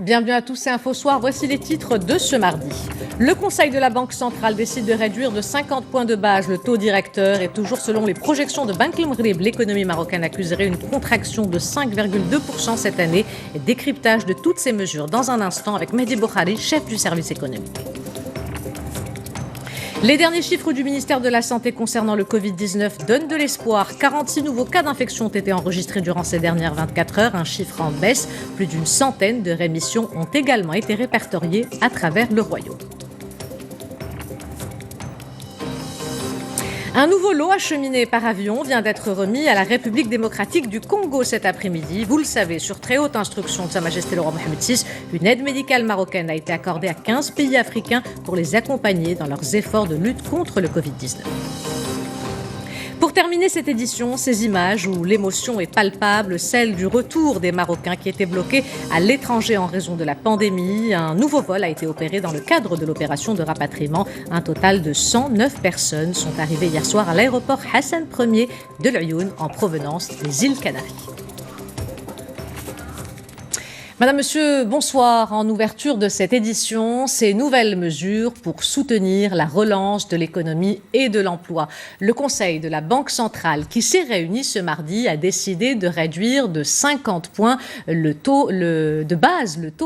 Bienvenue à tous, c'est InfoSoir. Voici les titres de ce mardi. Le Conseil de la Banque centrale décide de réduire de 50 points de base le taux directeur et toujours selon les projections de Bank el Maghreb, l'économie marocaine accuserait une contraction de 5,2% cette année. Et décryptage de toutes ces mesures dans un instant avec Mehdi Boukhari, chef du service économique. Les derniers chiffres du ministère de la Santé concernant le Covid-19 donnent de l'espoir. 46 nouveaux cas d'infection ont été enregistrés durant ces dernières 24 heures, un chiffre en baisse. Plus d'une centaine de rémissions ont également été répertoriées à travers le royaume. Un nouveau lot acheminé par avion vient d'être remis à la République démocratique du Congo cet après-midi. Vous le savez, sur très haute instruction de Sa Majesté le roi Mohamed VI, une aide médicale marocaine a été accordée à 15 pays africains pour les accompagner dans leurs efforts de lutte contre le Covid-19. Pour terminer cette édition, ces images où l'émotion est palpable, celle du retour des Marocains qui étaient bloqués à l'étranger en raison de la pandémie. Un nouveau vol a été opéré dans le cadre de l'opération de rapatriement. Un total de 109 personnes sont arrivées hier soir à l'aéroport Hassan Ier de l'Ayoun en provenance des îles Canaries. Madame, Monsieur, bonsoir. En ouverture de cette édition, ces nouvelles mesures pour soutenir la relance de l'économie et de l'emploi. Le Conseil de la Banque centrale, qui s'est réuni ce mardi, a décidé de réduire de 50 points le taux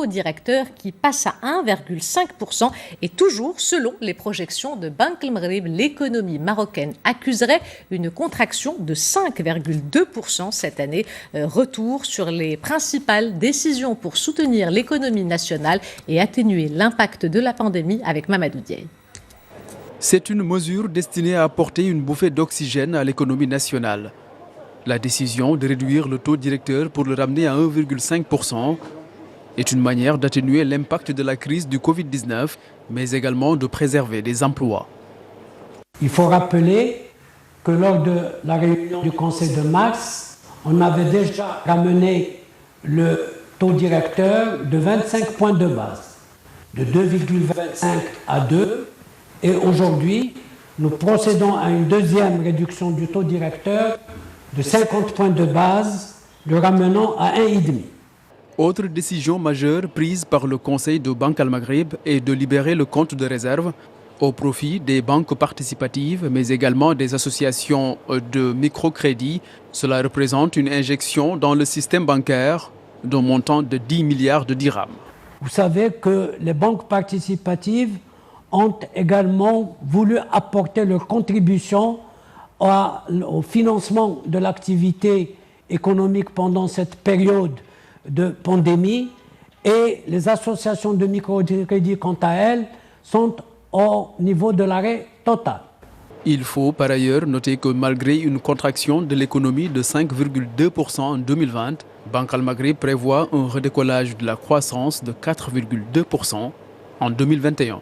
directeur qui passe à 1,5%. Et toujours, selon les projections de Bank el Maghreb, l'économie marocaine accuserait une contraction de 5,2% cette année. Retour sur les principales décisions pour soutenir l'économie nationale et atténuer l'impact de la pandémie avec Mamadou Diaye. C'est une mesure destinée à apporter une bouffée d'oxygène à l'économie nationale. La décision de réduire le taux directeur pour le ramener à 1,5% est une manière d'atténuer l'impact de la crise du Covid-19, mais également de préserver des emplois. Il faut rappeler que lors de la réunion du Conseil de mars, on avait déjà ramené le taux directeur de 25 points de base, de 2,25 à 2. Et aujourd'hui, nous procédons à une deuxième réduction du taux directeur de 50 points de base, le ramenant à 1,5. Autre décision majeure prise par le Conseil de Banque el Maghreb est de libérer le compte de réserve au profit des banques participatives, mais également des associations de microcrédit. Cela représente une injection dans le système bancaire d'un montant de 10 milliards de dirhams. Vous savez que les banques participatives ont également voulu apporter leur contribution au financement de l'activité économique pendant cette période de pandémie, et les associations de microcrédit, quant à elles, sont au niveau de l'arrêt total. Il faut par ailleurs noter que malgré une contraction de l'économie de 5,2% en 2020, Banque el Maghreb prévoit un redécollage de la croissance de 4,2% en 2021.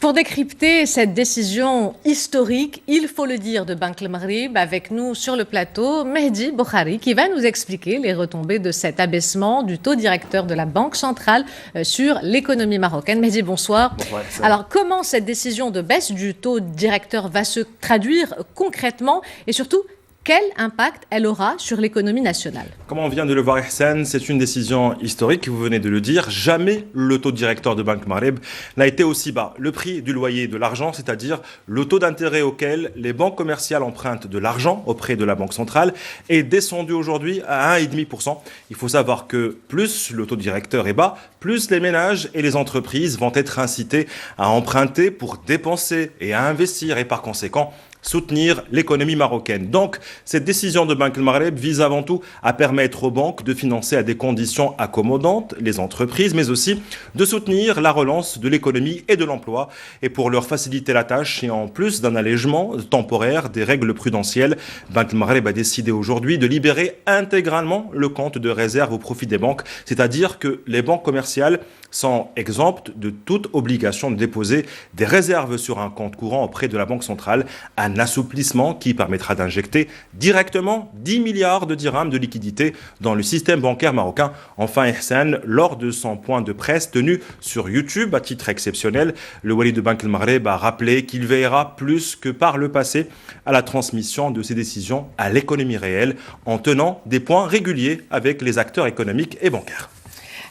Pour décrypter cette décision historique, il faut le dire, de Bank el Maghreb, avec nous sur le plateau, Mehdi Boukhari, qui va nous expliquer les retombées de cet abaissement du taux directeur de la Banque centrale sur l'économie marocaine. Mehdi, bonsoir. Bonsoir. Alors, comment cette décision de baisse du taux directeur va se traduire concrètement et surtout, quel impact elle aura sur l'économie nationale? Comme on vient de le voir, Ihsan, c'est une décision historique, vous venez de le dire. Jamais le taux directeur de Bank Maghreb n'a été aussi bas. Le prix du loyer de l'argent, c'est-à-dire le taux d'intérêt auquel les banques commerciales empruntent de l'argent auprès de la Banque centrale, est descendu aujourd'hui à 1,5%. Il faut savoir que plus le taux directeur est bas, plus les ménages et les entreprises vont être incités à emprunter pour dépenser et à investir, et par conséquent soutenir l'économie marocaine. Donc, cette décision de Bank el Maghreb vise avant tout à permettre aux banques de financer à des conditions accommodantes les entreprises, mais aussi de soutenir la relance de l'économie et de l'emploi. Et pour leur faciliter la tâche, et en plus d'un allègement temporaire des règles prudentielles, Bank el Maghreb a décidé aujourd'hui de libérer intégralement le compte de réserve au profit des banques, c'est-à-dire que les banques commerciales sont exemptes de toute obligation de déposer des réserves sur un compte courant auprès de la Banque centrale, un assouplissement qui permettra d'injecter directement 10 milliards de dirhams de liquidités dans le système bancaire marocain. Enfin, Ihsan, lors de son point de presse tenu sur YouTube à titre exceptionnel, le wali de Bank el Maghreb a rappelé qu'il veillera plus que par le passé à la transmission de ses décisions à l'économie réelle en tenant des points réguliers avec les acteurs économiques et bancaires.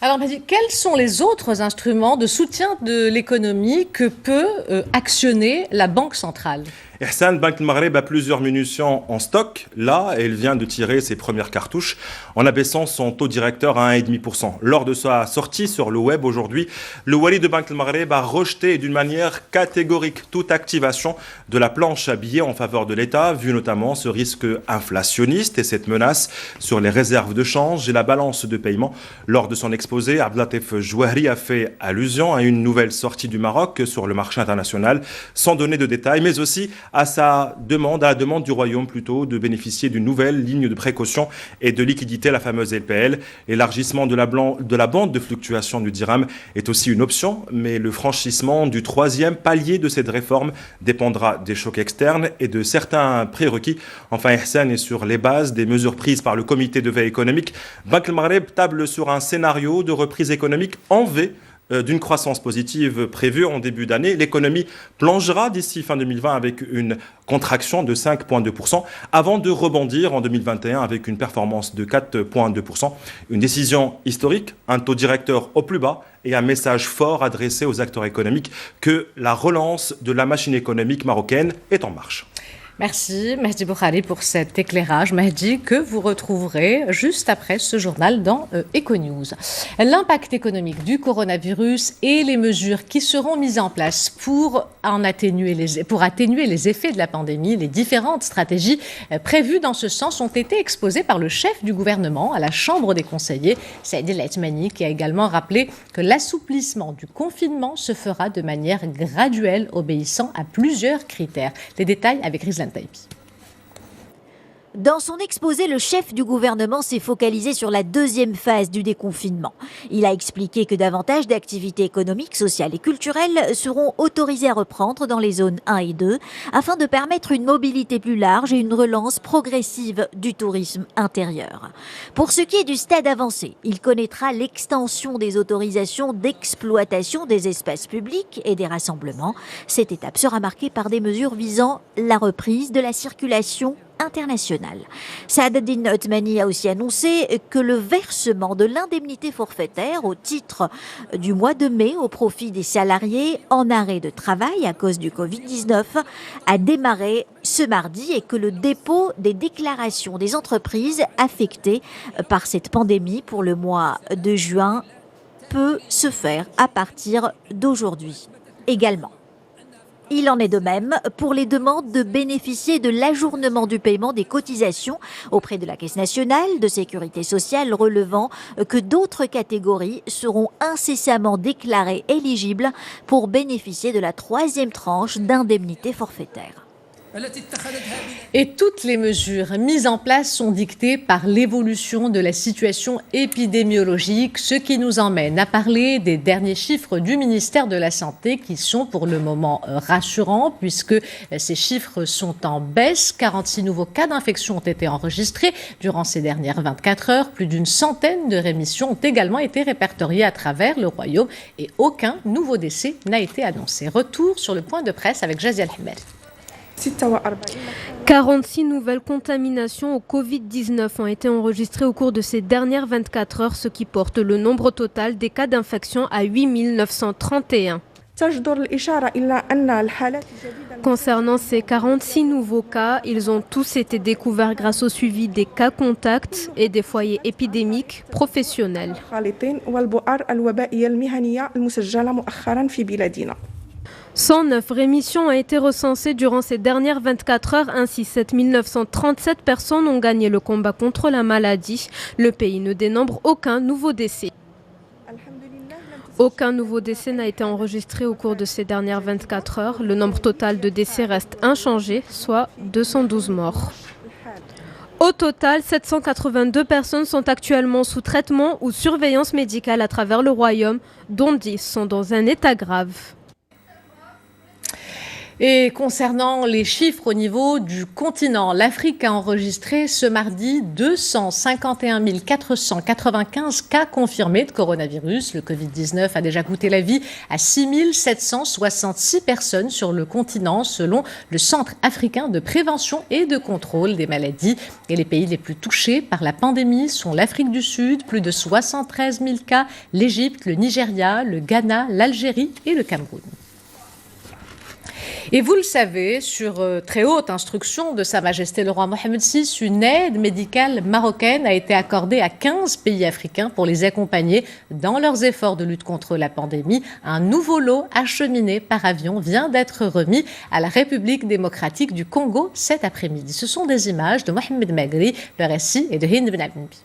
Alors, Mahdi, quels sont les autres instruments de soutien de l'économie que peut actionner la Banque centrale ? Ihsan, Banque Maghreb a plusieurs munitions en stock. Là, elle vient de tirer ses premières cartouches en abaissant son taux directeur à 1,5%. Lors de sa sortie sur le web aujourd'hui, le wali de Banque Maghreb a rejeté d'une manière catégorique toute activation de la planche à billets en faveur de l'État, vu notamment ce risque inflationniste et cette menace sur les réserves de change et la balance de paiement. Lors de son exposé, Abdelatif Jouahri a fait allusion à une nouvelle sortie du Maroc sur le marché international, sans donner de détails, mais aussi à la demande du Royaume plutôt, de bénéficier d'une nouvelle ligne de précaution et de liquidité, la fameuse LPL. L'élargissement de la bande de fluctuation du dirham est aussi une option, mais le franchissement du troisième palier de cette réforme dépendra des chocs externes et de certains prérequis. Enfin, Ihsan est sur les bases des mesures prises par le comité de veille économique. Banque Maghreb table sur un scénario de reprise économique en V, d'une croissance positive prévue en début d'année. L'économie plongera d'ici fin 2020 avec une contraction de 5,2% avant de rebondir en 2021 avec une performance de 4,2%. Une décision historique, un taux directeur au plus bas et un message fort adressé aux acteurs économiques que la relance de la machine économique marocaine est en marche. Merci Mehdi Boukhari pour cet éclairage, Mehdi, que vous retrouverez juste après ce journal dans Econews. L'impact économique du coronavirus et les mesures qui seront mises en place pour atténuer les effets de la pandémie, les différentes stratégies prévues dans ce sens ont été exposées par le chef du gouvernement à la Chambre des conseillers, Saïd El Athmani, qui a également rappelé que l'assouplissement du confinement se fera de manière graduelle, obéissant à plusieurs critères. Les détails avec Rizlan Taipi. Dans son exposé, le chef du gouvernement s'est focalisé sur la deuxième phase du déconfinement. Il a expliqué que davantage d'activités économiques, sociales et culturelles seront autorisées à reprendre dans les zones 1 et 2 afin de permettre une mobilité plus large et une relance progressive du tourisme intérieur. Pour ce qui est du stade avancé, il connaîtra l'extension des autorisations d'exploitation des espaces publics et des rassemblements. Cette étape sera marquée par des mesures visant la reprise de la circulation international. Saad El Athmani a aussi annoncé que le versement de l'indemnité forfaitaire au titre du mois de mai au profit des salariés en arrêt de travail à cause du Covid-19 a démarré ce mardi et que le dépôt des déclarations des entreprises affectées par cette pandémie pour le mois de juin peut se faire à partir d'aujourd'hui également. Il en est de même pour les demandes de bénéficier de l'ajournement du paiement des cotisations auprès de la Caisse nationale de sécurité sociale, relevant que d'autres catégories seront incessamment déclarées éligibles pour bénéficier de la troisième tranche d'indemnité forfaitaire. Et toutes les mesures mises en place sont dictées par l'évolution de la situation épidémiologique, ce qui nous emmène à parler des derniers chiffres du ministère de la Santé qui sont pour le moment rassurants puisque ces chiffres sont en baisse. 46 nouveaux cas d'infection ont été enregistrés durant ces dernières 24 heures. Plus d'une centaine de rémissions ont également été répertoriées à travers le Royaume et aucun nouveau décès n'a été annoncé. Retour sur le point de presse avec Jazia Al-Himel. 46 nouvelles contaminations au Covid-19 ont été enregistrées au cours de ces dernières 24 heures, ce qui porte le nombre total des cas d'infection à 8 931. Concernant ces 46 nouveaux cas, ils ont tous été découverts grâce au suivi des cas contacts et des foyers épidémiques professionnels. 109 rémissions ont été recensées durant ces dernières 24 heures. Ainsi, 7 937 personnes ont gagné le combat contre la maladie. Le pays ne dénombre aucun nouveau décès. Aucun nouveau décès n'a été enregistré au cours de ces dernières 24 heures. Le nombre total de décès reste inchangé, soit 212 morts. Au total, 782 personnes sont actuellement sous traitement ou surveillance médicale à travers le Royaume, dont 10 sont dans un état grave. Et concernant les chiffres au niveau du continent, l'Afrique a enregistré ce mardi 251 495 cas confirmés de coronavirus. Le Covid-19 a déjà coûté la vie à 6 766 personnes sur le continent, selon le Centre africain de prévention et de contrôle des maladies. Et les pays les plus touchés par la pandémie sont l'Afrique du Sud, plus de 73 000 cas, l'Égypte, le Nigeria, le Ghana, l'Algérie et le Cameroun. Et vous le savez, sur très haute instruction de Sa Majesté le roi Mohammed VI, une aide médicale marocaine a été accordée à 15 pays africains pour les accompagner dans leurs efforts de lutte contre la pandémie. Un nouveau lot acheminé par avion vient d'être remis à la République démocratique du Congo cet après-midi. Ce sont des images de Mohamed Magri, le récit, et de Hind Ben Abimbi.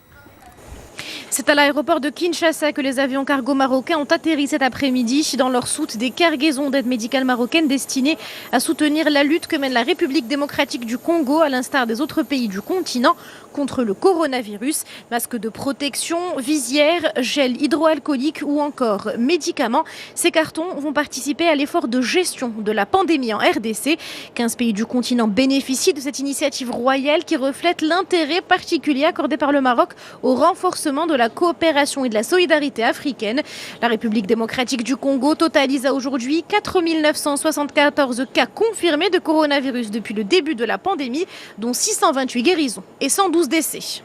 C'est à l'aéroport de Kinshasa que les avions cargo marocains ont atterri cet après-midi. Dans leur soute, des cargaisons d'aide médicale marocaine destinées à soutenir la lutte que mène la République démocratique du Congo, à l'instar des autres pays du continent, contre le coronavirus. Masques de protection, visières, gel hydroalcoolique ou encore médicaments. Ces cartons vont participer à l'effort de gestion de la pandémie en RDC. 15 pays du continent bénéficient de cette initiative royale qui reflète l'intérêt particulier accordé par le Maroc au renforcement de la coopération et de la solidarité africaine. La République démocratique du Congo totalise à aujourd'hui 4 974 cas confirmés de coronavirus depuis le début de la pandémie, dont 628 guérisons et 112 décès.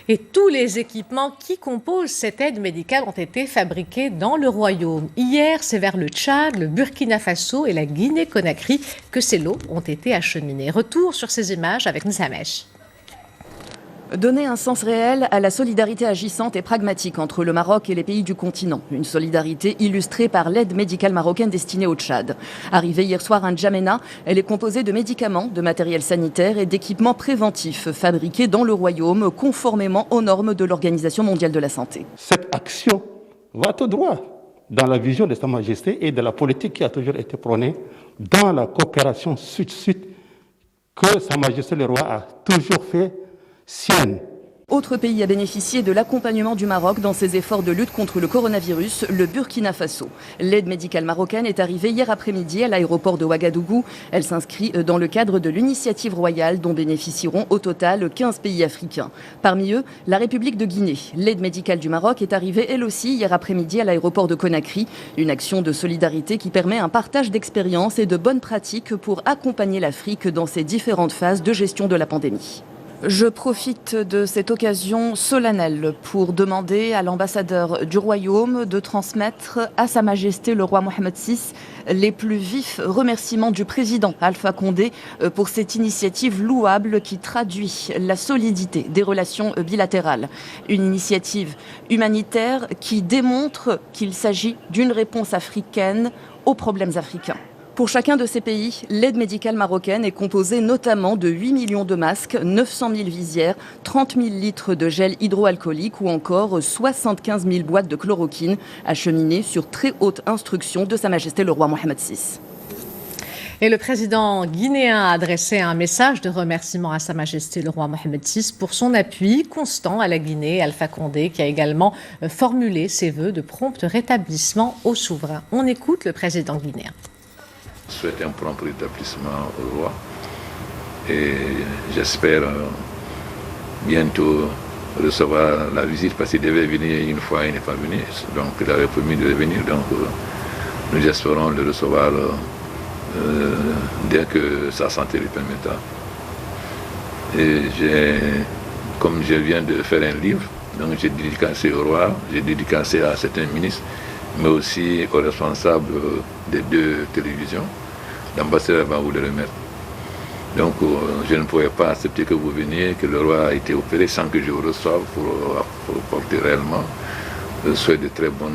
Et tous les équipements qui composent cette aide médicale ont été fabriqués dans le royaume. Hier, c'est vers le Tchad, le Burkina Faso et la Guinée-Conakry que ces lots ont été acheminés. Retour sur ces images avec Nsamesh. Donner un sens réel à la solidarité agissante et pragmatique entre le Maroc et les pays du continent. Une solidarité illustrée par l'aide médicale marocaine destinée au Tchad. Arrivée hier soir à N'Djamena, elle est composée de médicaments, de matériel sanitaire et d'équipements préventifs fabriqués dans le royaume conformément aux normes de l'Organisation mondiale de la santé. Cette action va tout droit dans la vision de Sa Majesté et de la politique qui a toujours été prônée dans la coopération sud-sud que Sa Majesté le roi a toujours fait sienne. Autre pays à bénéficier de l'accompagnement du Maroc dans ses efforts de lutte contre le coronavirus, le Burkina Faso. L'aide médicale marocaine est arrivée hier après-midi à l'aéroport de Ouagadougou. Elle s'inscrit dans le cadre de l'initiative royale dont bénéficieront au total 15 pays africains. Parmi eux, la République de Guinée. L'aide médicale du Maroc est arrivée elle aussi hier après-midi à l'aéroport de Conakry. Une action de solidarité qui permet un partage d'expériences et de bonnes pratiques pour accompagner l'Afrique dans ses différentes phases de gestion de la pandémie. Je profite de cette occasion solennelle pour demander à l'ambassadeur du Royaume de transmettre à Sa Majesté le roi Mohammed VI les plus vifs remerciements du président Alpha Condé pour cette initiative louable qui traduit la solidité des relations bilatérales. Une initiative humanitaire qui démontre qu'il s'agit d'une réponse africaine aux problèmes africains. Pour chacun de ces pays, l'aide médicale marocaine est composée notamment de 8 millions de masques, 900 000 visières, 30 000 litres de gel hydroalcoolique ou encore 75 000 boîtes de chloroquine acheminées sur très haute instruction de Sa Majesté le roi Mohammed VI. Et le président guinéen a adressé un message de remerciement à Sa Majesté le roi Mohammed VI pour son appui constant à la Guinée. Alpha Condé qui a également formulé ses vœux de prompt rétablissement au souverain. On écoute le président guinéen. Je souhaite un prompt rétablissement au roi et j'espère bientôt recevoir la visite parce qu'il devait venir une fois, il n'est pas venu, donc il avait promis de venir, donc nous espérons le recevoir dès que sa santé lui permettra. Et comme je viens de faire un livre, donc j'ai dédicacé au roi, j'ai dédicacé à certains ministres, mais aussi aux responsables des 2 télévisions. L'ambassadeur va vous le remettre. Donc je ne pouvais pas accepter que vous veniez, que le roi a été opéré sans que je vous reçoive pour porter réellement le souhait de très bon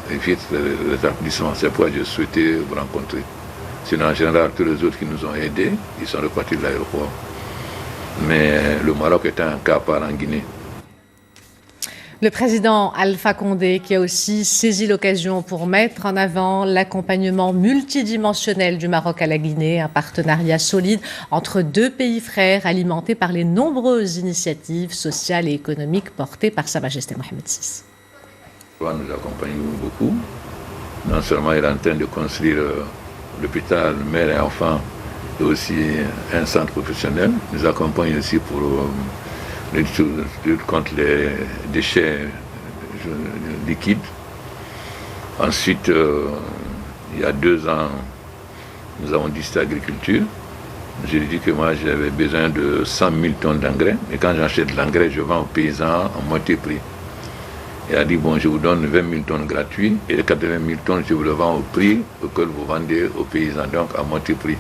et vite rétablissement. C'est pourquoi je souhaitais vous rencontrer. Sinon, en général, tous les autres qui nous ont aidés, ils sont repartis de l'aéroport. Mais le Maroc est un cas à part en Guinée. Le président Alpha Condé qui a aussi saisi l'occasion pour mettre en avant l'accompagnement multidimensionnel du Maroc à la Guinée, un partenariat solide entre 2 pays frères alimenté par les nombreuses initiatives sociales et économiques portées par Sa Majesté Mohammed VI. Nous accompagnons beaucoup. Non seulement il est en train de construire l'hôpital mère et enfants et aussi un centre professionnel. Nous accompagnons aussi pour lutte contre les déchets liquides. Ensuite, il y a 2 ans, nous avons dit c'était agriculture. J'ai dit que moi j'avais besoin de 100 000 tonnes d'engrais. Et quand j'achète de l'engrais, je vends aux paysans en moitié prix. Il a dit, bon, je vous donne 20 000 tonnes gratuites et les 80 000 tonnes, je vous le vends au prix auquel vous vendez aux paysans, donc à moitié prix.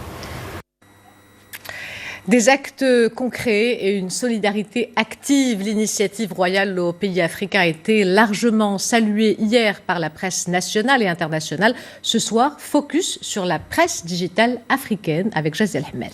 Des actes concrets et une solidarité active. L'initiative royale aux pays africains a été largement saluée hier par la presse nationale et internationale. Ce soir, focus sur la presse digitale africaine avec Jaziel Hamel.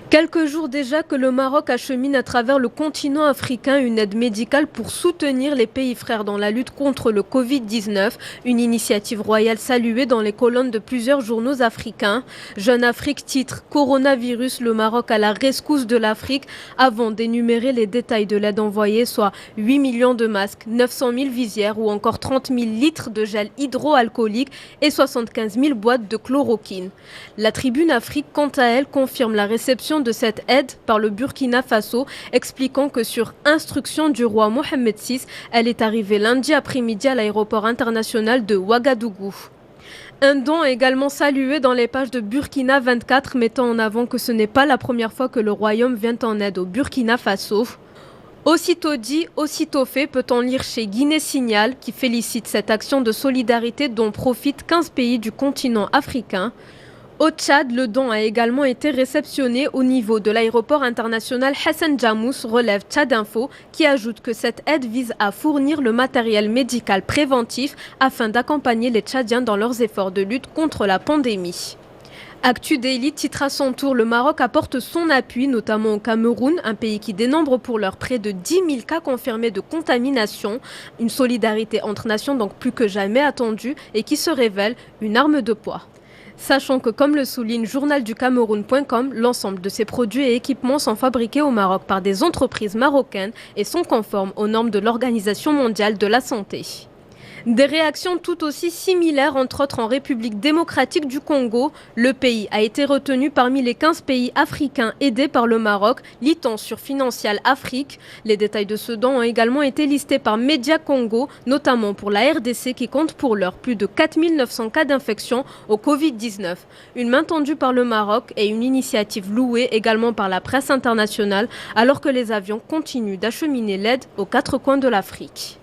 Quelques jours déjà que le Maroc achemine à travers le continent africain une aide médicale pour soutenir les pays frères dans la lutte contre le Covid-19. Une initiative royale saluée dans les colonnes de plusieurs journaux africains. Jeune Afrique titre « Coronavirus, le Maroc à la rescousse de l'Afrique » avant d'énumérer les détails de l'aide envoyée, soit 8 millions de masques, 900 000 visières ou encore 30 000 litres de gel hydroalcoolique et 75 000 boîtes de chloroquine. La Tribune Afrique, quant à elle, confirme la réception de cette aide par le Burkina Faso, expliquant que sur instruction du roi Mohamed VI, elle est arrivée lundi après-midi à l'aéroport international de Ouagadougou. Un don est également salué dans les pages de Burkina 24, mettant en avant que ce n'est pas la première fois que le royaume vient en aide au Burkina Faso. Aussitôt dit, aussitôt fait, peut-on lire chez Guinée Signal, qui félicite cette action de solidarité dont profitent 15 pays du continent africain. Au Tchad, le don a également été réceptionné au niveau de l'aéroport international Hassan Djamous, relève Tchad Info, qui ajoute que cette aide vise à fournir le matériel médical préventif afin d'accompagner les Tchadiens dans leurs efforts de lutte contre la pandémie. Actu Daily titre à son tour, le Maroc apporte son appui, notamment au Cameroun, un pays qui dénombre pour l'heure près de 10 000 cas confirmés de contamination. Une solidarité entre nations donc plus que jamais attendue et qui se révèle une arme de poids. Sachant que, comme le souligne journalducameroun.com, l'ensemble de ces produits et équipements sont fabriqués au Maroc par des entreprises marocaines et sont conformes aux normes de l'Organisation mondiale de la santé. Des réactions tout aussi similaires, entre autres en République démocratique du Congo. Le pays a été retenu parmi les 15 pays africains aidés par le Maroc, lit-on sur Financial Afrique. Les détails de ce don ont également été listés par Média Congo, notamment pour la RDC qui compte pour l'heure plus de 4 900 cas d'infection au Covid-19. Une main tendue par le Maroc et une initiative louée également par la presse internationale, alors que les avions continuent d'acheminer l'aide aux 4 coins de l'Afrique.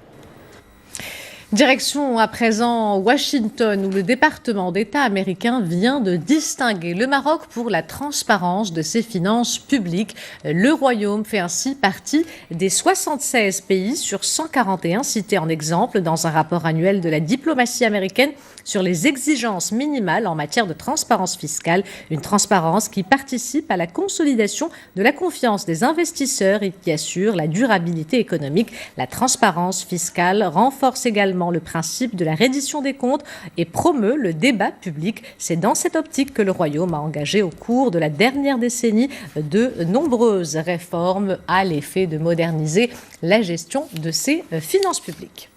Direction à présent Washington, où le département d'État américain vient de distinguer le Maroc pour la transparence de ses finances publiques. Le Royaume fait ainsi partie des 76 pays sur 141 cités en exemple dans un rapport annuel de la diplomatie américaine sur les exigences minimales en matière de transparence fiscale. Une transparence qui participe à la consolidation de la confiance des investisseurs et qui assure la durabilité économique. La transparence fiscale renforce également le principe de la reddition des comptes et promeut le débat public. C'est dans cette optique que le Royaume a engagé au cours de la dernière décennie de nombreuses réformes à l'effet de moderniser la gestion de ses finances publiques.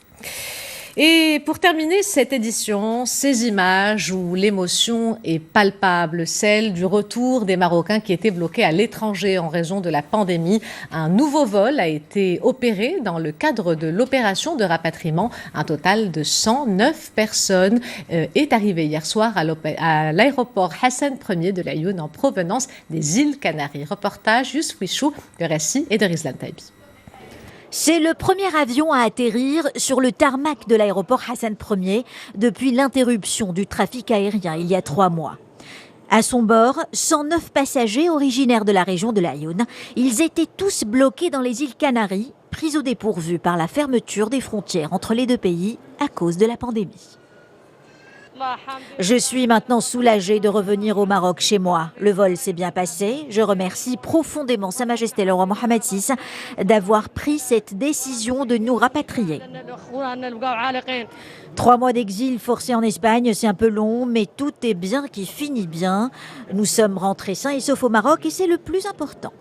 Et pour terminer cette édition, ces images où l'émotion est palpable, celle du retour des Marocains qui étaient bloqués à l'étranger en raison de la pandémie. Un nouveau vol a été opéré dans le cadre de l'opération de rapatriement. Un total de 109 personnes est arrivé hier soir à l'aéroport Hassan Ier de l'Aïoun en provenance des îles Canaries. Reportage Youssef Wichou, de Rassi et de Rizlan Taibi. C'est le premier avion à atterrir sur le tarmac de l'aéroport Hassan Ier depuis l'interruption du trafic aérien il y a 3 mois. À son bord, 109 passagers originaires de la région de l'Aïoun. Ils étaient tous bloqués dans les îles Canaries, pris au dépourvu par la fermeture des frontières entre les 2 pays à cause de la pandémie. Je suis maintenant soulagée de revenir au Maroc chez moi. Le vol s'est bien passé. Je remercie profondément Sa Majesté le roi Mohamed VI d'avoir pris cette décision de nous rapatrier. 3 mois d'exil forcé en Espagne, c'est un peu long, mais tout est bien qui finit bien. Nous sommes rentrés sains et saufs au Maroc et c'est le plus important.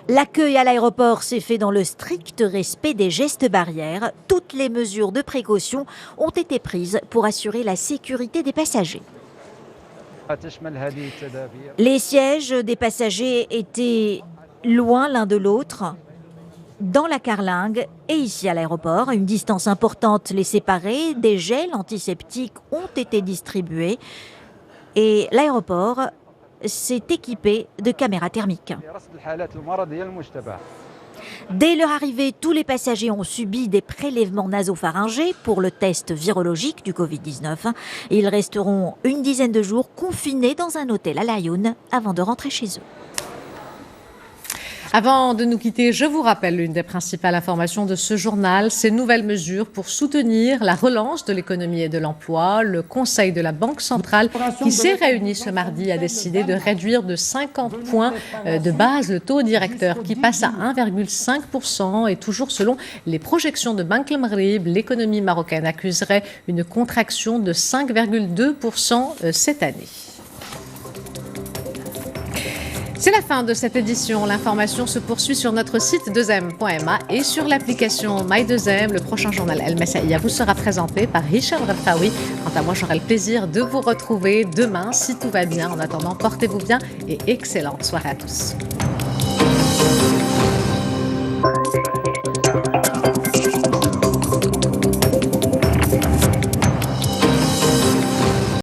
L'accueil à l'aéroport s'est fait dans le strict respect des gestes barrières. Toutes les mesures de précaution ont été prises pour assurer la sécurité des passagers. Les sièges des passagers étaient loin l'un de l'autre, dans la carlingue et ici à l'aéroport. Une distance importante les séparait, des gels antiseptiques ont été distribués et l'aéroport s'est équipé de caméras thermiques. Dès leur arrivée, tous les passagers ont subi des prélèvements nasopharyngés pour le test virologique du Covid-19. Ils resteront une dizaine de jours confinés dans un hôtel à Laayoune avant de rentrer chez eux. Avant de nous quitter, je vous rappelle l'une des principales informations de ce journal, ces nouvelles mesures pour soutenir la relance de l'économie et de l'emploi. Le Conseil de la Banque centrale, qui s'est réuni ce mardi, a décidé de réduire de 50 points de base le taux directeur qui passe à 1,5%. Et toujours selon les projections de Banque El Maghrib, l'économie marocaine accuserait une contraction de 5,2% cette année. C'est la fin de cette édition. L'information se poursuit sur notre site 2m.ma et sur l'application My2M. Le prochain journal El Messaïa vous sera présenté par Hicham Rafaoui. Quant à moi, j'aurai le plaisir de vous retrouver demain si tout va bien. En attendant, portez-vous bien et excellente soirée à tous.